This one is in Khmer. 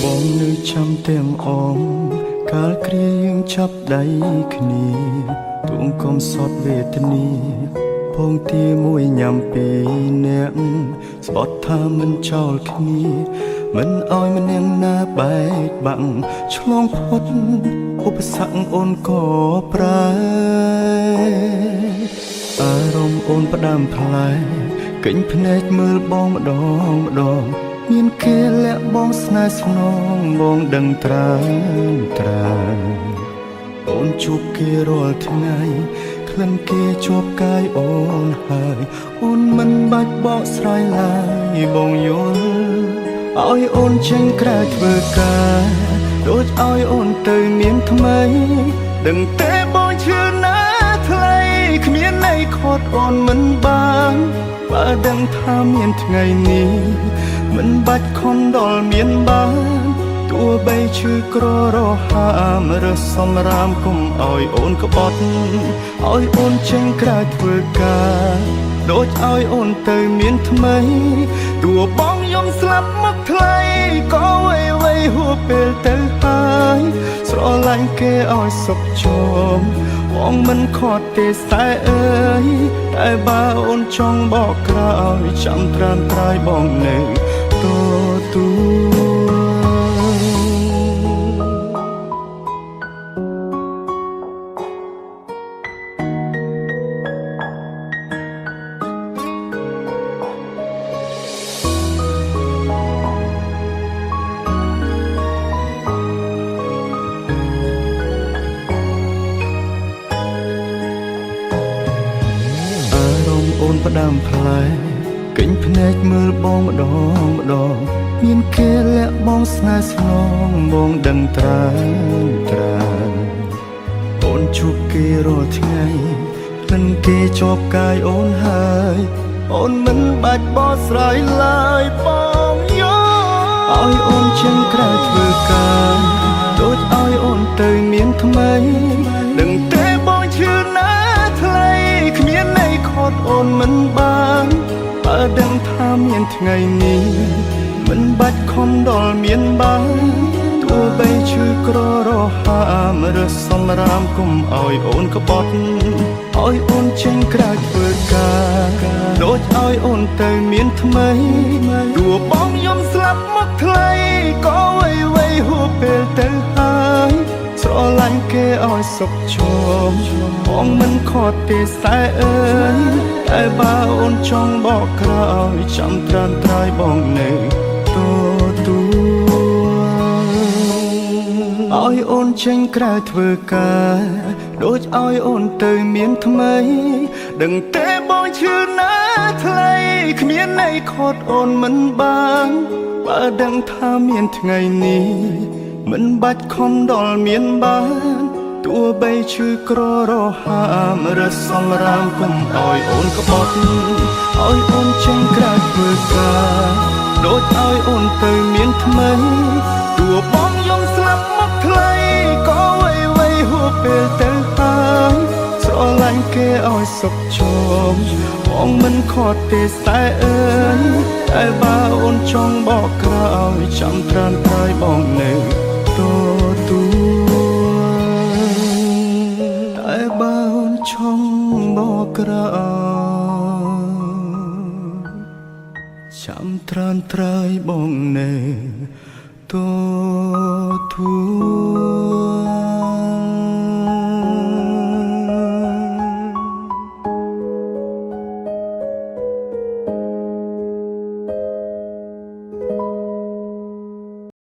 បងនៅចាំទាំងអងកាលគ្រាយើងចាប់ដៃគ្នាទួងកំសត់វេទនាពងទាមួយញ៉ាំពីរនាក់ស្បត់ថាមិនចោលគ្នាមិនអោយម្នាក់ណាបែកបាក់ឆ្លងផុតឧបសគ្គអូនក៏ប្រែអារម្មណ៍អូនផ្ដាំផ្លែកិញភ្នែកមើលបងម្ដងមានគេលាក់បងស្នេហ៍ស្នងបងដឹងត្រាអូនជួបគេរាល់ថ្ងៃក្លិនគេជាប់កាយអូនហើយអូនមិនបាច់បកស្រាយឡើយបងយល់ឲ្យអូនចេញក្រៅធ្វើការដូចឲ្យអូនទៅមានថ្មីដឹងទេបងឈឺណាថ្លៃគ្មានន័យខត់អូនមិនបានបើដឹងថាមានថ្ងៃនេះមិនបាច់ខំដល់មានបានទោះបីឈឺក្ររហាមរើសសម្រាមគុំឲ្យអូនក្បត់ឲ្យអូនចេញក្រៅធ្វើការដូចឲ្យអូនទៅមានថ្មីទោះបងយំស្លាប់មកថ្លៃក៏វៃហួពេលទៅហើយស្រឡាញ់គេឲ្យសុខជមបងមិនខត់ទេសែអើយតែបើអូនចង់បកក្រោយចាំត្រាំត្រាយបងនៅទូអូនផ្ដាំផ្លែកិញភ្នែកមើលបងម្ដងមានគេលាក់បងស្នេហ៍ស្នងបងដឹងត្រាអូនជួបគេរាល់ថ្ងៃក្លិនគេជាប់កាយអូនហើយអូនមិនបាច់បកស្រាយឡើយបងយោឲ្យអូនចេញក្រៅធ្វើការដូចឲ្យអូនទៅមានថ្មីដឹងទេបងឈឺណាថ្លៃគ្មានន័យខត់អូនមិនបានបើដឹងថាមានថ្ងៃនេះមិនបាច់ខំដល់មានបានទោះបីឈឺក្ររហាមរើសសម្រាមគុំឲ្យអូនក្បត់ឲ្យអូនចេញក្រៅធ្វើការដូចឲ្យអូនទៅមានថ្មីទោះបងយំស្លាប់មកថ្លៃក៏វៃហួពេលទៅហើយស្រឡាញ់គេឲ្យសុខជមបងមិនខត់ទេសែអើយតែបើអូនចង់បកក្រោយចាំត្រាំត្រាយបងនៅទូឲ្យអូនចេញក្រៅធ្វើការដូចឲ្យអូនទៅមានថ្មីដឹងទេបងឈឺណាថ្លៃគ្មានន័យខត់អូនមិនបានបើដឹងថាមានថ្ងៃនេះមិនបាច់ខំដល់មានបានទោះបីឈឺក្ររហាមរើសសម្រាមគុំឲ្យអូនក្បត់ឲ្យអូនចេញក្រៅធ្វើការដូចឲ្យអូនទៅមានថ្មីទោះបងយំស្លាប់មកថ្លៃក៏វៃហួពេលទៅហើយស្រឡាញ់គេឲ្យសុខជមបងមិនខត់ទេសែអើយតែបើអូនចង់បកក្រោយចាំត្រាំត្រាយបងនៅទូតែបើអូនចង់បកក្រោយចាំត្រាំត្រាយបងនៅទូ